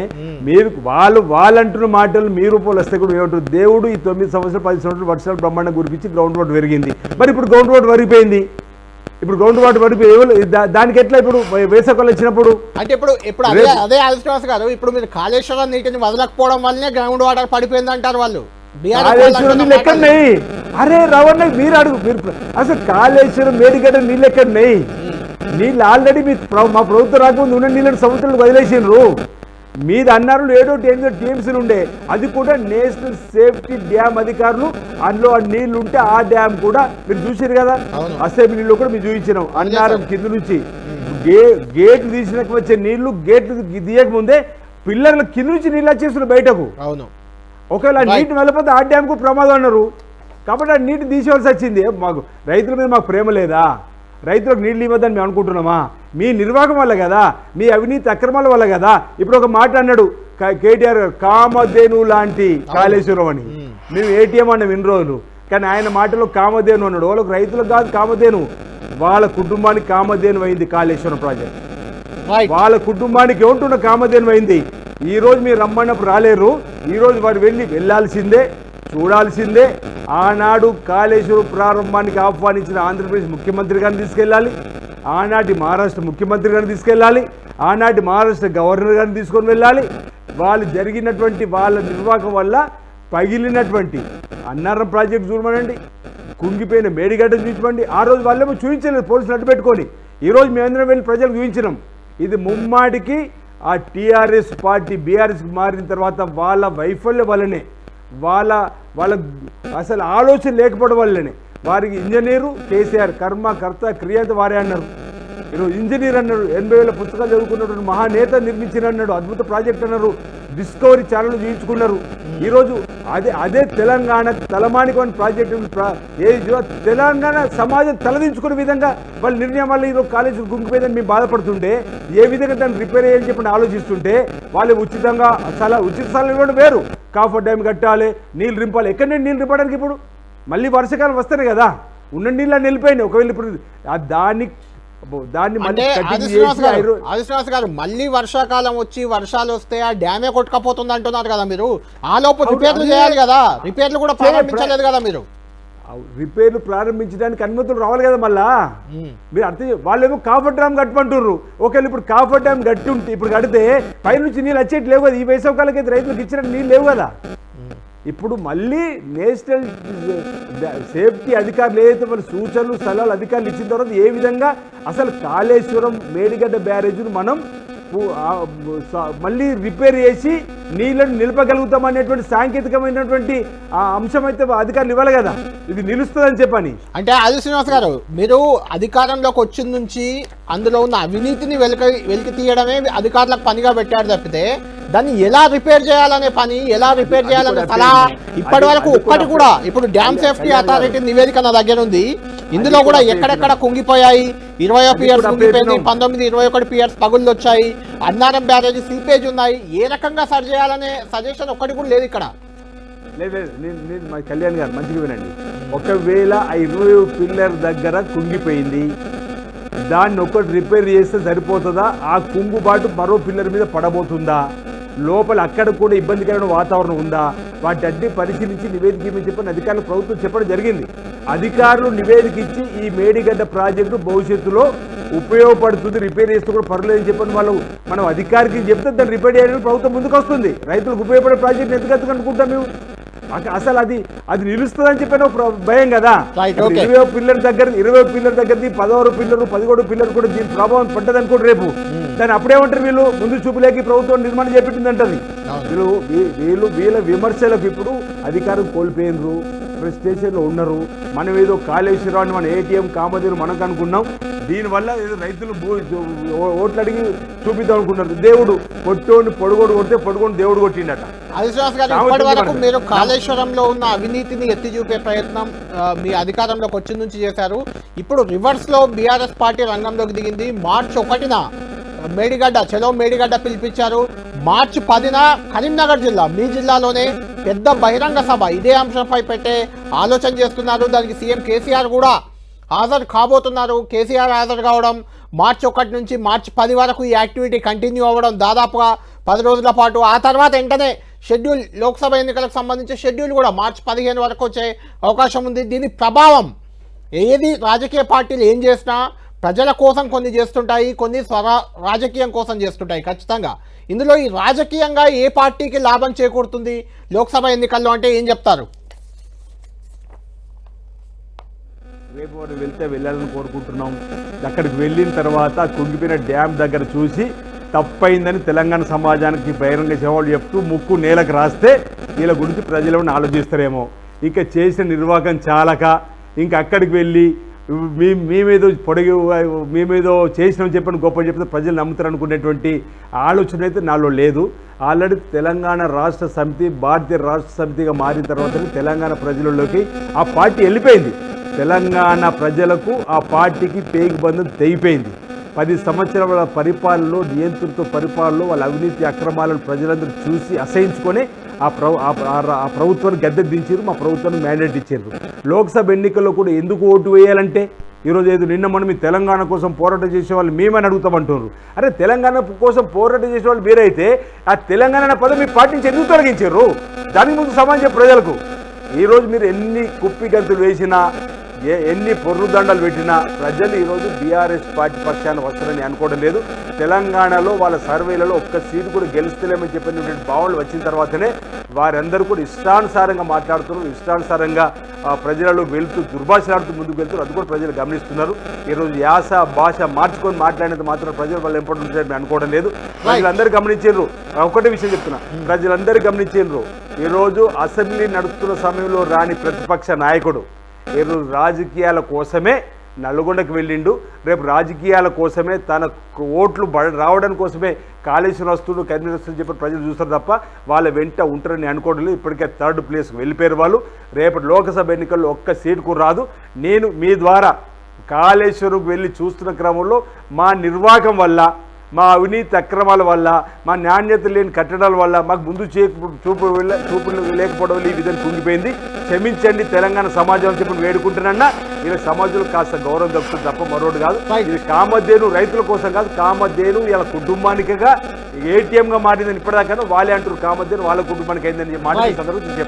మీరు వాళ్ళు అంటున్న మాటలు మీరు వస్తే కూడా ఏమంటారు, దేవుడు ఈ 9 సంవత్సరాలు 10 సంవత్సరాలు వర్షాలు బ్రహ్మాండంగా కురిపించి గ్రౌండ్ వాటర్ పెరిగింది. మరి ఇప్పుడు గ్రౌండ్ వాటర్ పెరిగిపోయింది. ఇప్పుడు గ్రౌండ్ వాటర్ పడిపోయి దానికి ఎట్లా ఇప్పుడు వేసవికాలం వచ్చినప్పుడు అంటే ఇప్పుడు అదే శ్రీనివాస్ గారు, ఇప్పుడు మీరు కాళేశ్వరం నీటిని వదలకపోవడం వల్లనే గ్రౌండ్ వాటర్ పడిపోయింది అంటారు వాళ్ళు. కాళేశ్వరం నీళ్ళు ఎక్కడున్నాయి? అరే రవణ మీరు అసలు కాళేశ్వరం మేడిగడ్డ నీళ్ళు ఎక్కడున్నాయి? నీళ్ళు ఆల్రెడీ మా ప్రభుత్వం రాకముందు ఉన్న నీళ్ళని సముద్రంలో వదిలేసిండ్రు. మీది అన్నారు 7 టీఎంసీలు ఉండే, అది కూడా నేషనల్ సేఫ్టీ డ్యామ్ అధికారులు అందులో ఆ నీళ్లు ఉంటే ఆ డ్యామ్ కూడా మీరు చూసారు కదా, అసెంబ్లీలో కూడా మీరు చూపించినాం. అన్నారం కింద నుంచి గేట్ తీసినాక వచ్చే నీళ్లు గేట్లు తీయక ముందే పిల్లర్ల కింద నుంచి నీళ్ళు వచ్చేస్తున్నారు బయటకు. అవును, ఒకవేళ నీటిని వెళ్ళకపోతే ఆ డ్యామ్కు ప్రమాదం అన్నారు. కాబట్టి ఆ నీటిని తీసేవాల్సి వచ్చింది. మాకు రైతుల మీద మాకు ప్రేమ లేదా? రైతులకు నీళ్ళు ఇవ్వద్దని మేము అనుకుంటున్నామా? మీ నిర్వాహకం వల్ల కదా, మీ అవినీతి అక్రమాల వల్ల కదా. ఇప్పుడు ఒక మాట అన్నాడు కేటీఆర్ గారు, కామధేను లాంటి కాళేశ్వరం అని. మేము ఏటీఎం అన్నాం ఇన్ని రోజులు, కానీ ఆయన మాటలో కామధేను అన్నాడు. వాళ్ళకు రైతులకు కాదు కామధేను, వాళ్ళ కుటుంబానికి కామధేను అయింది కాళేశ్వరం ప్రాజెక్ట్. వాళ్ళ కుటుంబానికి ఏమంటున్న కామధేను అయింది. ఈరోజు మీరు రమ్మన్నప్పుడు రాలేరు, ఈరోజు వారు వెళ్ళాల్సిందే, చూడాల్సిందే. ఆనాడు కాళేశ్వరం ప్రారంభానికి ఆహ్వానించిన ఆంధ్రప్రదేశ్ ముఖ్యమంత్రి గారిని తీసుకెళ్ళాలి, ఆనాటి మహారాష్ట్ర ముఖ్యమంత్రి గారిని తీసుకెళ్ళాలి, ఆనాటి మహారాష్ట్ర గవర్నర్ గారిని తీసుకొని వెళ్ళాలి. వాళ్ళు జరిగినటువంటి వాళ్ళ నిర్వాహకం వల్ల పగిలినటువంటి అన్నారం ప్రాజెక్టు చూడమనండి, కుంగిపోయిన మేడిగడ్డ చూపించమండి. ఆ రోజు వాళ్ళేమో చూపించలేదు, పోలీసులు అడ్డు పెట్టుకొని. ఈరోజు మేమందరం వెళ్ళి ప్రజలకు చూపించినాం. ఇది ముమ్మాటికి ఆ టీఆర్ఎస్ పార్టీ బీఆర్ఎస్కి మారిన తర్వాత వాళ్ళ వైఫల్యం వల్లనే, వాళ్ళ అసలు ఆలోచన లేకపోవడం వల్లనే. వారికి ఇంజనీరు కేసీఆర్, కర్మ కర్త క్రియ అంతా వారే అన్నారు. ఈరోజు ఇంజనీర్ అన్నారు, 80,000 పుస్తకాలు చదువుకున్నటువంటి మహానేత నిర్మించిన అన్నాడు, అద్భుత ప్రాజెక్ట్ అన్నారు, డిస్కవరీ ఛానల్ చూపించుకున్నారు. ఈరోజు అదే తెలంగాణ తలమానికమైన ప్రాజెక్టు తెలంగాణ సమాజం తలదించుకునే విధంగా వాళ్ళ నిర్ణయం వల్ల ఈరోజు కాలేజీలు గుంగిపోయిందని మేము బాధపడుతుంటే, ఏ విధంగా దాన్ని రిపేర్ చేయాలని చెప్పి ఆలోచిస్తుంటే, వాళ్ళు ఉచితంగా ఉచిత స్థలం ఇవ్వడం వేరు, కాఫర్ డ్యామ్ కట్టాలి, నీళ్ళు రింపాలి. ఎక్కడ నీళ్ళు రింపడానికి ఇప్పుడు మళ్ళీ వర్షాకాలం వస్తాయి కదా, ఉన్న నీళ్ళు నిలిపోయినాయి. ఒకవేళ ఇప్పుడు దాన్ని శ్రీనివాస్ గారు మళ్ళీ వర్షాకాలం వచ్చి వర్షాలు వస్తే ఆ డ్యామే కొట్టుకపోతుంది అంటున్నారు కదా మీరు. ఆ లోపు రిపేర్లు చేయాలి కదా, రిపేర్లు కూడా ప్రారంభించలేదు కదా మీరు. రిపేర్లు ప్రారంభించడానికి అనుమతులు రావాలి కదా. మళ్ళా మీరు అర్థం, వాళ్ళేమో కాఫర్ డ్యామ్ కట్టమంటున్నారు. ఒకవేళ ఇప్పుడు కాఫర్ డ్యామ్ కట్టి ఉంటే, ఇప్పుడు కడితే పైనుంచి నీళ్ళు వచ్చేటి లేవు కదా. ఈ వేసవకాలకైతే రైతులకు ఇచ్చిన నీళ్ళు లేవు కదా. ఇప్పుడు మళ్ళీ నేషనల్ సేఫ్టీ అధికారులు ఏదైతే మన సూచనలు సలహాలు అధికారులు ఇచ్చిన తర్వాత ఏ విధంగా అసలు కాళేశ్వరం మేడిగడ్డ బ్యారేజ్ను మనం మళ్ళీ రిపేర్ చేసి నీళ్ళను నిలపగలుగుతాం అనేటువంటి సాంకేతికమైనటువంటి అంశం అయితే అధికారులు ఇవ్వాలి కదా. ఇది నిలుస్తుందని చెప్పని. అంటే అది శ్రీనివాస్ గారు, మీరు అధికారంలోకి వచ్చిన నుంచి అందులో ఉన్న అవినీతిని వెలికి తీయడమే అధికారులకు పనిగా పెట్టారు తప్పితే, దాన్ని ఎలా రిపేర్ చేయాలనే పని, ఎలా రిపేర్ చేయాలనే సలహా ఇప్పటి వరకు ఒక్కటి కూడా. ఇప్పుడు డ్యామ్ సేఫ్టీ అథారిటీ నివేదిక నా దగ్గర ఉంది, ఇందులో కూడా ఎక్కడెక్కడ కుంగిపోయాయి, 20 పియర్స్ కుంగిపోయింది, 19, 21 పియర్స్ పగుళ్ళు వచ్చాయి, అన్నారం బ్యారేజ్ సీపేజ్ ఉన్నాయి, ఏ రకంగా సరి చేయాలనే సజెషన్ ఒక్కటి కూడా లేదు ఇక్కడ. లేదు మా కళ్యాణ్ గారు మంచిగా వినండి. ఒకవేళ ఆ 20 పిల్లర్ దగ్గర కుంగిపోయింది, దాన్ని ఒకటి రిపేర్ చేస్తే సరిపోతుందా? ఆ కుంగుబాటు మరో పిల్లర్ మీద పడబోతుందా? లోపల అక్కడ కూడా ఇబ్బందికరమైన వాతావరణం ఉందా? వాటి అన్ని పరిశీలించి నివేదిక ఇవ్వని చెప్పని అధికారులు ప్రభుత్వం చెప్పడం జరిగింది. అధికారులు నివేదిక ఇచ్చి ఈ మేడిగడ్డ ప్రాజెక్టు భవిష్యత్తులో ఉపయోగపడుతుంది, రిపేర్ చేస్తూ కూడా పర్లేదని చెప్పని వాళ్ళు మనం అధికారికి చెప్తే దాన్ని రిపేర్ చేయడానికి ప్రభుత్వం ముందుకు వస్తుంది. రైతులకు ఉపయోగపడే ప్రాజెక్ట్ ఎందుకు అనుకుంటాం మేము? అసలు అది నిలుస్తుందని చెప్పిన భయం కదా. 20 పిల్లర్ దగ్గరది 16 పిల్లరు 17 పిల్లర్ కూడా దీని ప్రభావం పడ్డదనుకోండి రేపు, దాన్ని అప్పుడేమంటారు వీళ్ళు? ముందు చూపులేకి ప్రభుత్వం నిర్మాణం చేపట్టిందంటది. వీళ్ళ విమర్శలకు ఇప్పుడు అధికారం కోల్పోయినరు, స్టేషన్లో ఉన్నారు. మనం ఏదో కాళేశ్వరాన్ని మన ఏటీఎం కామధేను మనకు అనుకున్నాం, దీనివల్ల ఏదో రైతులు ఓట్లు అడిగి చూపిద్దాం అనుకున్నారు. దేవుడు కొట్టోని పొడుగోడు కొడితే పొడుగోని దేవుడు కొట్టిండట. ఇప్పటి వరకు మీరు కాళేశ్వరంలో ఉన్న అవినీతిని ఎత్తి చూపే ప్రయత్నం మీ అధికారంలోకి వచ్చిన నుంచి చేశారు. ఇప్పుడు రివర్స్ లో బీఆర్ఎస్ పార్టీ రంగంలోకి దిగింది. మార్చి 1న మేడిగడ్డ చలో మేడిగడ్డ పిలిపించారు. మార్చి 10న కరీంనగర్ జిల్లా, మీ జిల్లాలోనే పెద్ద బహిరంగ సభ ఇదే అంశంపై పెట్టే ఆలోచన చేస్తున్నారు. దానికి సీఎం కేసీఆర్ కూడా హాజరు కాబోతున్నారు. కేసీఆర్ హాజరు కావడం, మార్చి 1 నుంచి మార్చి 10 వరకు ఈ యాక్టివిటీ కంటిన్యూ అవ్వడం, దాదాపుగా 10 రోజుల పాటు. ఆ తర్వాత వెంటనే షెడ్యూల్, లోక్సభ ఎన్నికలకు సంబంధించి షెడ్యూల్ కూడా మార్చి 15 వరకు వచ్చే అవకాశం ఉంది. దీని ప్రభావం ఏది రాజకీయ పార్టీలు ఏం చేసినా ప్రజల కోసం కొన్ని చేస్తుంటాయి, కొన్ని రాజకీయం కోసం చేస్తుంటాయి ఖచ్చితంగా. ఇందులో ఈ రాజకీయంగా ఏ పార్టీకి లాభం చేకూరుతుంది లోక్సభ ఎన్నికల్లో అంటే ఏం చెప్తారు? రేపు వారు వెళ్తే వెళ్ళాలని కోరుకుంటున్నాం. అక్కడికి వెళ్ళిన తర్వాత కుంగిపోయిన డ్యామ్ దగ్గర చూసి తప్పైందని తెలంగాణ సమాజానికి బహిరంగ సవాళ్ళు చెప్తూ ముక్కు నేలకు రాస్తే వీళ్ళ గురించి ప్రజలు ఆలోచిస్తారేమో. ఇక చేసిన నిర్వాహకం చాలక ఇంకా అక్కడికి వెళ్ళి మేమేదో మేమేదో చేసినామని చెప్పని గొప్ప చెప్తే ప్రజలు నమ్ముతారు అనుకునేటువంటి ఆలోచన అయితే నాలో లేదు. ఆల్రెడీ తెలంగాణ రాష్ట్ర సమితి భారతీయ రాష్ట్ర సమితిగా మారిన తర్వాత తెలంగాణ ప్రజలలోకి ఆ పార్టీ వెళ్ళిపోయింది. తెలంగాణ ప్రజలకు ఆ పార్టీకి పేగుబంధం తెగిపోయింది. 10 సంవత్సరాల పరిపాలనలో నియంత్రిత పరిపాలనలో వాళ్ళ అవినీతి అక్రమాలను ప్రజలందరూ చూసి అసహించుకొని ఆ ప్రభుత్వాన్ని గద్దె దించారు, మా ప్రభుత్వానికి మ్యాండేట్ ఇచ్చారు. లోక్సభ ఎన్నికల్లో కూడా ఎందుకు ఓటు వేయాలంటే ఈరోజు ఏదో నిన్న మనం మీ తెలంగాణ కోసం పోరాటం చేసే వాళ్ళు మేమని అడుగుతామంటున్నారు. అరే తెలంగాణ కోసం పోరాటం చేసే వాళ్ళు మీరైతే ఆ తెలంగాణ పదం మీ పార్టీ నుంచి ఎందుకు తొలగించారు? దానికి ముందు సమాజం ప్రజలకు ఈరోజు మీరు ఎన్ని కుప్పి గంతులు వేసినా ఎన్ని పొర్రుదండలు పెట్టినా ప్రజలు ఈరోజు బీఆర్ఎస్ పార్టీ పక్షాన్ని వస్తారని అనుకోవడం లేదు. తెలంగాణలో వాళ్ళ సర్వేలలో ఒక్క సీటు కూడా గెలుస్తలేమని చెప్పినటువంటి భావనలు వచ్చిన తర్వాతనే వారందరూ కూడా ఇష్టానుసారంగా మాట్లాడుతున్నారు, ఇష్టానుసారంగా ప్రజలలో వెళ్తూ దుర్భాషలాడుతూ ముందుకు వెళ్తున్నారు. అది కూడా ప్రజలు గమనిస్తున్నారు. ఈరోజు యాస భాష మార్చుకొని మాట్లాడినంత మాత్రం ప్రజలు వాళ్ళు ఇంపార్టెంట్ ఉంటారని అనుకోవడం లేదు. ప్రజలందరూ గమనించారు. ఒకటే విషయం చెప్తున్నా, ప్రజలందరూ గమనించారు. ఈరోజు అసెంబ్లీ నడుస్తున్న సమయంలో రాని ప్రతిపక్ష నాయకుడు ఈరోజు రాజకీయాల కోసమే నల్గొండకు వెళ్ళిండు. రేపు రాజకీయాల కోసమే తన ఓట్లు రావడం కోసమే కాళేశ్వరం వస్తుడు కరీంనగర్ వస్తుడు చెప్పి ప్రజలు చూస్తారు తప్ప వాళ్ళ వెంట ఉంటారని అనుకోవడం లేదు. ఇప్పటికే 3rd ప్లేస్కి వెళ్ళిపోయారు వాళ్ళు. రేపటి లోక్సభ ఎన్నికల్లో ఒక్క సీటుకు రాదు. నేను మీ ద్వారా కాళేశ్వరంకు వెళ్ళి చూస్తున్న క్రమంలో మా నిర్వాహకం వల్ల, మా అవినీతి అక్రమాల వల్ల, మా నాణ్యత లేని కట్టడాల వల్ల మాకు ముందు చూపులు లేకపోవడం వల్ల ఈ విధంగా కుంగిపోయింది. క్షమించండి తెలంగాణ సమాజం చెప్పి వేడుకుంటున్నా. ఇలా సమాజంలో కాస్త గౌరవం దక్కుతుంది తప్ప మరొకటి కాదు. ఇది కామధేను రైతుల కోసం కాదు, కామధేను ఇలా కుటుంబానికిగా ఏటీఎంగా మారిందని ఇప్పటిదాకా వాళ్ళే అంటారు. కామధేను వాళ్ళ కుటుంబానికి అయిందని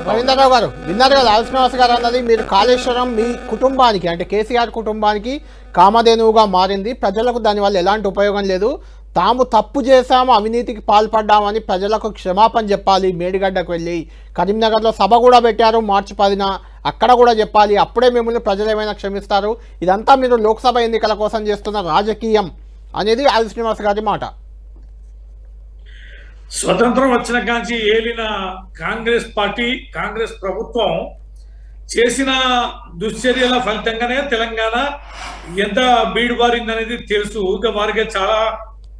రవీంద్రరావు గారు విన్నారు కదా, శ్రీనివాస్ గారు అన్నది. మీరు కాళేశ్వరం మీ కుటుంబానికి అంటే కేసీఆర్ కుటుంబానికి కామధేనువుగా మారింది. ప్రజలకు దానివల్ల ఎలాంటి ఉపయోగం లేదు. తాము తప్పు చేశాము, అవినీతికి పాల్పడ్డామని ప్రజలకు క్షమాపణ చెప్పాలి. మేడిగడ్డకు వెళ్ళి కరీంనగర్లో సభ కూడా పెట్టారు మార్చి 10న, అక్కడ కూడా చెప్పాలి. అప్పుడే మిమ్మల్ని ప్రజలు ఏమైనా క్షమిస్తారు. ఇదంతా మీరు లోక్సభ ఎన్నికల కోసం చేస్తున్న రాజకీయం అనేది ఆది శ్రీనివాస్ గారి మాట. స్వతంత్రం వచ్చిన కాంచి ఏలిన కాంగ్రెస్ పార్టీ, కాంగ్రెస్ ప్రభుత్వం చేసిన దుశ్చర్యల ఫలితంగానే తెలంగాణ ఎంత బీడుబారిందనేది తెలుసు. వారికి చాలా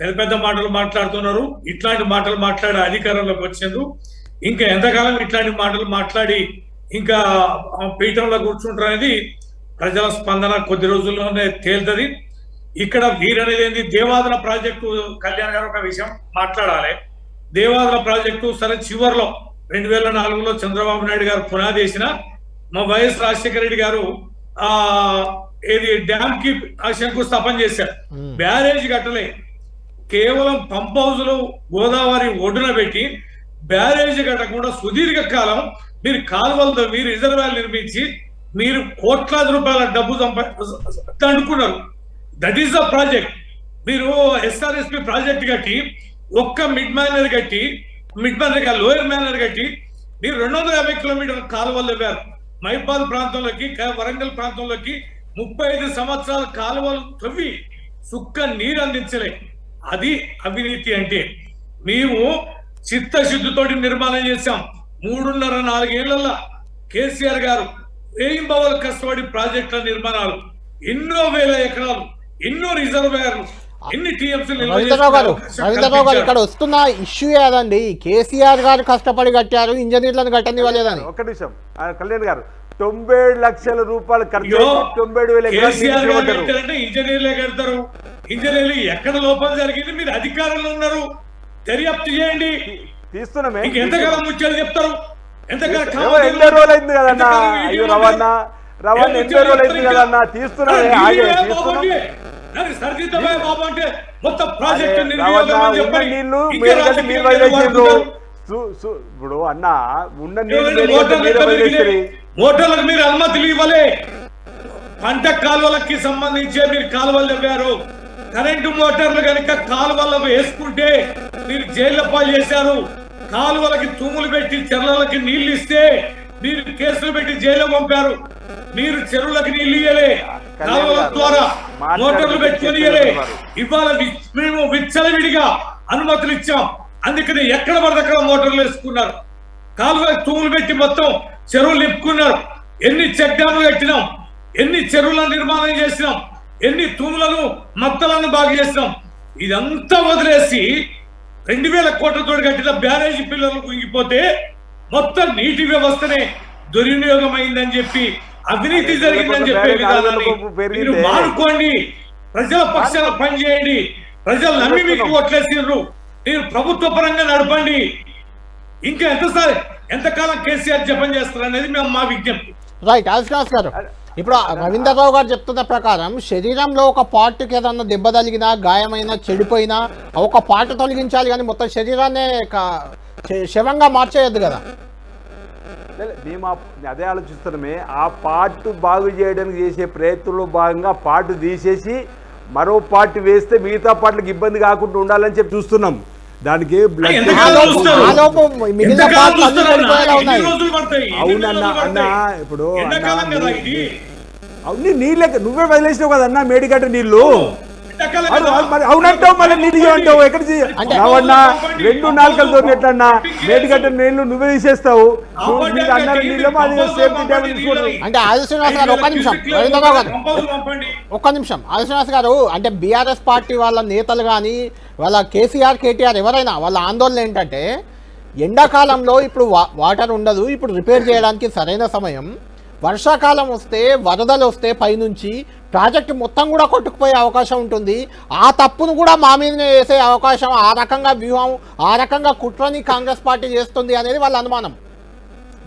పెద్ద పెద్ద మాటలు మాట్లాడుతున్నారు. ఇట్లాంటి మాటలు మాట్లాడి అధికారంలోకి వచ్చేందుకు ఇంకా ఎంతకాలం ఇట్లాంటి మాటలు మాట్లాడి ఇంకా పీఠంలో కూర్చుంటారు అనేది ప్రజల స్పందన కొద్ది రోజుల్లోనే తేలుతుంది. ఇక్కడ వీరనేది ఏంది, దేవాదుల ప్రాజెక్టు కళ్యాణ్ గారు ఒక విషయం మాట్లాడాలి. దేవాదుల ప్రాజెక్టు సరే చివరిలో 2004లో చంద్రబాబు నాయుడు గారు పునాది వేసిన మా వైఎస్ రాజశేఖర రెడ్డి గారు ఏది డ్యామ్ కి శంకుస్థాపన చేశారు. బ్యారేజ్ కట్టలే, కేవలం పంప్ హౌజులు గోదావరి ఒడ్డున పెట్టి బ్యారేజ్ కట్టకుండా సుదీర్ఘ కాలం మీరు కాలువలతో మీరు రిజర్వాయర్ నిర్మించి మీరు కోట్లాది రూపాయల డబ్బు అనుకున్నారు. That is the project. మీరు ఎస్ఆర్ఎస్పి ప్రాజెక్ట్ కట్టి ఒక్క మిడ్ మైనర్ కట్టి లోయర్ మైనర్ కట్టి మీరు 250 కిలోమీటర్ల కాలువలు ఇవ్వారు. మైబాద్ ప్రాంతంలోకి, వరంగల్ ప్రాంతంలోకి 35 సంవత్సరాల కాలువలు తవ్వి సుక్క నీరు అందించలే. అది అవినీతి అంటే. మేము చిత్తశుద్ధితోటి నిర్మాణం చేశాం. 3.5-4 ఏళ్లలో కేసీఆర్ గారు వేయింబవలు కష్టపడి ప్రాజెక్టుల నిర్మాణాలు, ఎన్నో వేల ఎకరాలు, ఎన్నో రిజర్వాయర్లు, ఎన్ని టీఎంసీలు. రవీంద్రరావు గారు ఇక్కడ వస్తున్న ఇష్యూ ఏదండి, కేసీఆర్ గారు కష్టపడి కట్టారు, ఇంజనీర్లను కట్టనివ్వలేదని. ఒక్క నిమిషం కళ్యాణ్ గారు, 97 లక్షల రూపాయలు ఖర్చు, 97,000 ఇంజనీర్లే కడతారు. ఇంజనీర్లు ఎక్కడ లోపం జరిగింది, మీరు అధికారంలో ఉన్నారు, దర్యాప్తు చేయండి. తీస్తున్నామే. ఎంతకాలం ముచ్చారు చెప్తారు? ఎంతకాలం ఎన్నో రోజులు అయింది కదన్నా. అయ్యో రవణ ఎన్నో రోజులు అయింది కదన్నా. తీస్తున్నామే. బాబు అంటే మొత్తం ప్రాజెక్ట్ నీళ్లు మీరు వదిలేసిండ్రు. ఇప్పుడు అన్న ఉన్న నీళ్ళు మోటార్లకు మీరు అనుమతులు ఇవ్వలే. పంట కాలువలకి సంబంధించే మీరు కాలువలు తవ్వారు. కరెంటు మోటార్లు కనుక కాలువలకు వేసుకుంటే మీరు జైల్లో పాలు చేశారు. కాలువలకి తూములు పెట్టి చెరువులకి నీళ్లు ఇస్తే మీరు కేసులు పెట్టి జైల్లో పంపారు. మీరు చెరువులకు నీళ్లు ఇయ్యలే, కాలువల ద్వారా మోటార్లు పెట్టుకుని ఇయ్యలే. ఇవాళ మేము విచ్చలవిడిగా అనుమతులు ఇచ్చాం. అందుకని ఎక్కడ పడితే అక్కడ మోటార్లు వేసుకున్నారు. కాలువలకు తూములు పెట్టి మొత్తం చెరువులు నింపుకున్నారు. ఎన్ని చెక్ డ్యాములు కట్టినాం, ఎన్ని చెరువులను నిర్మాణం చేసినాం, ఎన్ని తూములను మత్తలను బాగు చేసినాం. ఇదంతా వదిలేసి 2000 కోట్లతో కట్టిన బ్యారేజీ పిల్లలు కుంగిపోతే మొత్తం నీటి వ్యవస్థనే దుర్వినియోగం అయిందని చెప్పి, అవినీతి జరిగిందని చెప్పే విధానాన్ని మీరు మానుకోండి. ప్రజల పక్షాన పనిచేయండి. ప్రజలు నమ్మి మీకు ఓట్లేసిర్రు. మీరు ప్రభుత్వ పరంగా నడపండి. ఇంకా ఎంతకాలం కేసీఆర్ జపం చేస్తారు అనేది మేము మా విజ్ఞప్తి. రైట్ శ్రీనివాస్ గారు, ఇప్పుడు రవీంద్రరావు గారు చెప్తున్న ప్రకారం శరీరంలో ఒక పార్ట్కి ఏదన్నా దెబ్బ తగిలినా, గాయమైనా, చెడిపోయినా ఒక పార్ట్ తొలగించాలి కానీ మొత్తం శరీరాన్ని శవంగా మార్చేయద్దు కదా. మేము అదే ఆలోచిస్తున్నామే. ఆ పార్ట్ బాగు చేయడానికి చేసే ప్రయత్నంలో భాగంగా పార్ట్ తీసేసి మరో పార్ట్ వేస్తే మిగతా పార్ట్లకు ఇబ్బంది కాకుండా ఉండాలని చెప్పి చూస్తున్నాం. దానికి అవునన్నా అన్న, ఇప్పుడు నీళ్ళ నువ్వే వదిలేసినావు కదన్నా మేడిగడ్డ నీళ్లు. అవునంటావు మళ్ళీ నీటి అంటావు. ఎక్కడ రావన్నా 2 నాలుకలతో ఎట్లన్నా మేడిగడ్డ నీళ్లు నువ్వే తీసేస్తావు. అంటే ఆదిశ్రీనివాస్ గారు ఒక్క నిమిషం, రవీంద్రరావు గారు ఒక్క నిమిషం. ఆదిశ్రీనివాస్ గారు, అంటే బీఆర్ఎస్ పార్టీ వాళ్ళ నేతలు కానీ వాళ్ళ కేసీఆర్ కేటీఆర్ ఎవరైనా వాళ్ళ ఆందోళన ఏంటంటే ఎండాకాలంలో ఇప్పుడు వాటర్ ఉండదు, ఇప్పుడు రిపేర్ చేయడానికి సరైన సమయం. వర్షాకాలం వస్తే వరదలు వస్తే పైనుంచి ప్రాజెక్టు మొత్తం కూడా కొట్టుకుపోయే అవకాశం ఉంటుంది. ఆ తప్పును కూడా మా మీదనే వేసే అవకాశం, ఆ రకంగా వ్యూహం, ఆ రకంగా కుట్రని కాంగ్రెస్ పార్టీ చేస్తుంది అనేది వాళ్ళ అనుమానం.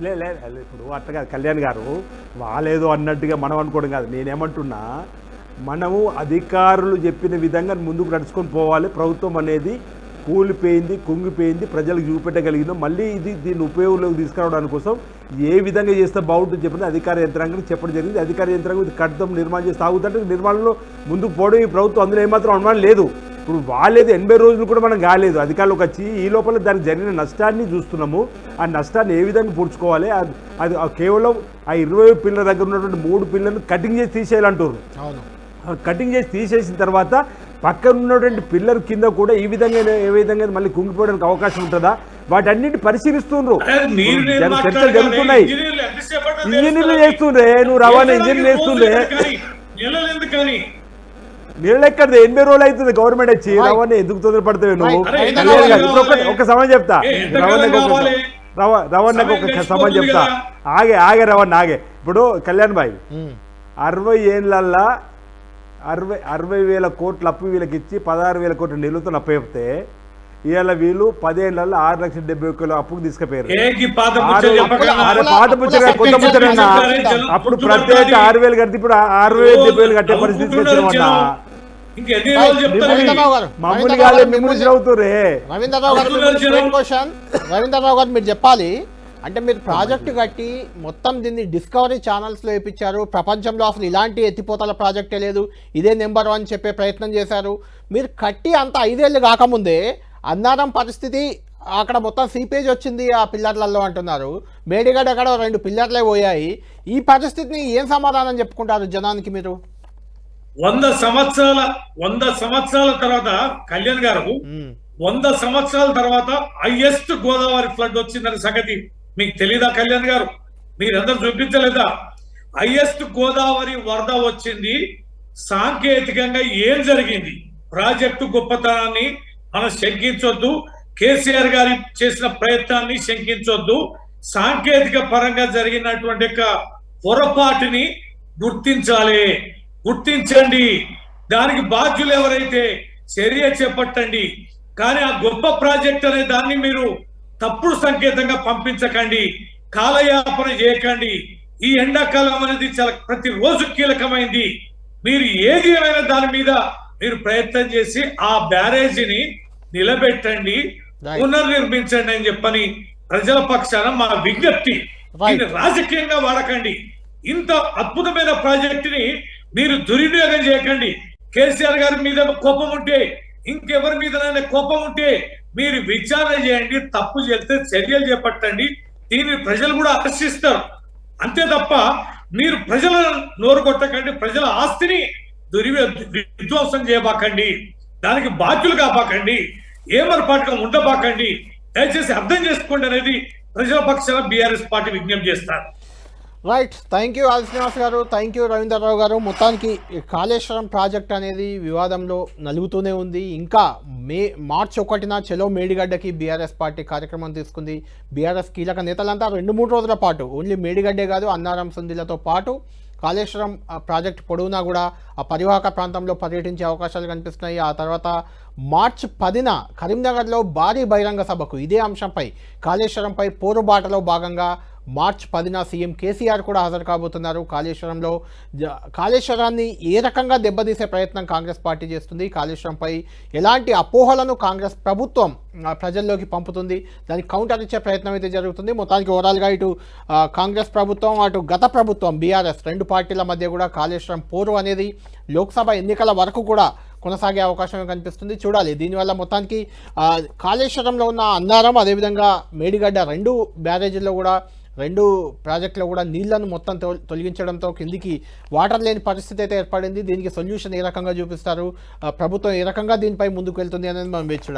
లేదు ఇప్పుడు అట్టగా కళ్యాణ్ గారు వాళ్ళేదో అన్నట్టుగా మనం అనుకోవడం కాదు. నేనేమంటున్నా, మనము అధికారులు చెప్పిన విధంగా ముందుకు నడుచుకొని పోవాలి. ప్రభుత్వం అనేది కూలిపోయింది, కుంగిపోయింది, ప్రజలకు చూపెట్టగలిగిందో మళ్ళీ దీన్ని ఉపయోగంలోకి తీసుకురావడానికి కోసం ఏ విధంగా చేస్తే బాగుంటుంది చెప్పిన అధికార యంత్రాంగానికి చెప్పడం జరిగింది. అధికార యంత్రాంగం ఇది కట్టడం నిర్మాణం చేసి తాగుతుంటే నిర్మాణంలో ముందుకు పోవడం ఈ ప్రభుత్వం అందులో ఏమాత్రం అనుమానం లేదు. ఇప్పుడు వాళ్ళేది 80 రోజులు కూడా మనం కాలేదు అధికారులకు వచ్చి. ఈ లోపల దానికి జరిగిన నష్టాన్ని చూస్తున్నాము. ఆ నష్టాన్ని ఏ విధంగా పూడ్చుకోవాలి, అది కేవలం ఆ 20 పిల్లల దగ్గర ఉన్నటువంటి 3 పిల్లలను కటింగ్ చేసి తీసేయాలంటారు. కటింగ్ చేసి తీసేసిన తర్వాత పక్కన ఉన్నటువంటి పిల్లర్ కింద కూడా ఏ విధంగా మళ్ళీ కుంగిపోవడానికి అవకాశం ఉంటుందా, వాటన్నిటి పరిశీలిస్తుండ్రు. చర్చలు జరుగుతున్నాయి. ఇంజనీర్లు చేస్తుండ్రే, నువ్వు రవాణా ఇంజనీర్లు చేస్తుండ్రే. నీళ్ళు ఎక్కడిది 80 రోజులు అవుతుంది గవర్నమెంట్ వచ్చి. రవాణా ఎందుకు తొందరపడతావు నువ్వు? ఒక సమయం చెప్తా, రవాణాకు ఒక సమయం చెప్తా. ఆగే రవాణా ఆగే. ఇప్పుడు కళ్యాణ్ భాయ్ 60 ఏళ్ళల్లా 60,000 కోట్లు అప్పు వీళ్ళకి ఇచ్చి 16,000 కోట్ల నిధులతో అప్పు చెప్తే ఇవాళ వీళ్ళు 10 ఏళ్ళల్లో 6,70,000 అప్పుకు తీసుకుపోయారు. పాత ముచ్చట కొత్త ముచ్చటన్నా. అప్పుడు ప్రత్యేక 6,000 కడితే ఇప్పుడు 6,070,000 కట్టే పరిస్థితి వచ్చిన మమ్మల్ని కాదు మిమ్మల్ని అవుతురే. రవీంద్రరావు గారు మీరు చెప్పాలి. అంటే మీరు ప్రాజెక్టు కట్టి మొత్తం దీన్ని డిస్కవరీ ఛానల్స్లో వేయించారు. ప్రపంచంలో అసలు ఇలాంటి ఎత్తిపోతల ప్రాజెక్టే లేదు, ఇదే నెంబర్ 1 చెప్పే ప్రయత్నం చేశారు. మీరు కట్టి అంత 5 ఏళ్ళు కాకముందే అన్నారం పరిస్థితి అక్కడ మొత్తం సీపేజ్ వచ్చింది ఆ పిల్లర్లలో అంటున్నారు. మేడిగడ్డ అక్కడ 2 పిల్లర్లే పోయాయి. ఈ పరిస్థితిని ఏం సమాధానం చెప్పుకుంటారు జనానికి మీరు? 100 సంవత్సరాల తర్వాత కళ్యాణ్ గారు 100 సంవత్సరాల తర్వాత హైయెస్ట్ గోదావరి ఫ్లడ్ వచ్చిందనే సంగతి మీకు తెలీదా కళ్యాణ్ గారు? మీరందరూ చూపించలేదా? హైయెస్ట్ గోదావరి వరద వచ్చింది. సాంకేతికంగా ఏం జరిగింది? ప్రాజెక్టు గొప్పతనాన్ని మనం శంకించొద్దు, కేసీఆర్ గారి చేసిన ప్రయత్నాన్ని శంకించొద్దు. సాంకేతిక పరంగా జరిగినటువంటి పొరపాటుని గుర్తించండి. దానికి బాధ్యులు ఎవరైతే చర్య చేపట్టండి. కానీ ఆ గొప్ప ప్రాజెక్ట్ అనే దాన్ని మీరు తప్పుడు సంకేతంగా పంపించకండి, కాలయాపన చేయకండి. ఈ ఎండాకాలం అనేది చాలా ప్రతిరోజు కీలకమైంది. మీరు ఏది ఏమైనా దాని మీద మీరు ప్రయత్నం చేసి ఆ బ్యారేజీని నిలబెట్టండి, పునర్నిర్మించండి అని చెప్పని ప్రజల పక్షాన మా విజ్ఞప్తి. దీన్ని రాజకీయంగా వాడకండి. ఇంత అద్భుతమైన ప్రాజెక్టుని మీరు దుర్వినియోగం చేయకండి. కేసీఆర్ గారి మీద కోపం ఉంటే, ఇంకెవరి మీదనైనా కోపం ఉంటే మీరు విచారణ చేయండి, తప్పు చేస్తే చర్యలు చేపట్టండి. దీన్ని ప్రజలు కూడా హర్షిస్తారు. అంతే తప్ప మీరు ప్రజల నోరు కొట్టకండి, ప్రజల ఆస్తిని విధ్వంసం చేయబాకండి, దానికి బాధ్యులు కాపాకండి, ఏమరపాటుగా ఉండబాకండి. దయచేసి అర్థం చేసుకోండి అనేది ప్రజల పక్షాన బీఆర్ఎస్ పార్టీ విజ్ఞప్తి చేస్తారు. రైట్, థ్యాంక్ యూ ఆది శ్రీనివాస్ గారు, థ్యాంక్ యూ రవీంద్రరావు గారు. మొత్తానికి ఈ కాళేశ్వరం ప్రాజెక్ట్ అనేది వివాదంలో నలుగుతూనే ఉంది. ఇంకా మార్చి 1న చలో మేడిగడ్డకి బీఆర్ఎస్ పార్టీ కార్యక్రమం తీసుకుంది. బీఆర్ఎస్ కీలక నేతలంతా 2-3 రోజుల పాటు ఓన్లీ మేడిగడ్డే కాదు, అన్నారం సుందిలతో పాటు కాళేశ్వరం ప్రాజెక్ట్ పొడవునా కూడా ఆ పరివాహక ప్రాంతంలో పర్యటించే అవకాశాలు కనిపిస్తున్నాయి. ఆ తర్వాత మార్చి 10న కరీంనగర్లో భారీ బహిరంగ సభకు ఇదే అంశంపై, కాళేశ్వరంపై పోరుబాటలో భాగంగా మార్చి 10న సీఎం కేసీఆర్ కూడా హాజరు కాబోతున్నారు. కాళేశ్వరాన్ని ఏ రకంగా దెబ్బతీసే ప్రయత్నం కాంగ్రెస్ పార్టీ చేస్తుంది, కాళేశ్వరంపై ఎలాంటి అపోహలను కాంగ్రెస్ ప్రభుత్వం ప్రజల్లోకి పంపుతుంది, దానికి కౌంటర్ ఇచ్చే ప్రయత్నం అయితే జరుగుతుంది. మొత్తానికి ఓవరాల్గా ఇటు కాంగ్రెస్ ప్రభుత్వం, అటు గత ప్రభుత్వం బీఆర్ఎస్, 2 పార్టీల మధ్య కూడా కాళేశ్వరం పోరు అనేది లోక్సభ ఎన్నికల వరకు కూడా కొనసాగే అవకాశం కనిపిస్తుంది. చూడాలి. దీనివల్ల మొత్తానికి కాళేశ్వరంలో ఉన్న అన్నారం, అదేవిధంగా మేడిగడ్డ 2 బ్యారేజీల్లో కూడా 2 ప్రాజెక్టులో కూడా నీళ్లను మొత్తం తొలగించడంతో కిందికి వాటర్ లేని పరిస్థితి అయితే ఏర్పడింది. దీనికి సొల్యూషన్ ఏ రకంగా చూపిస్తారు, ప్రభుత్వం ఏ రకంగా దీనిపై ముందుకు వెళ్తుంది అనేది మనం వేచి చూడాలి.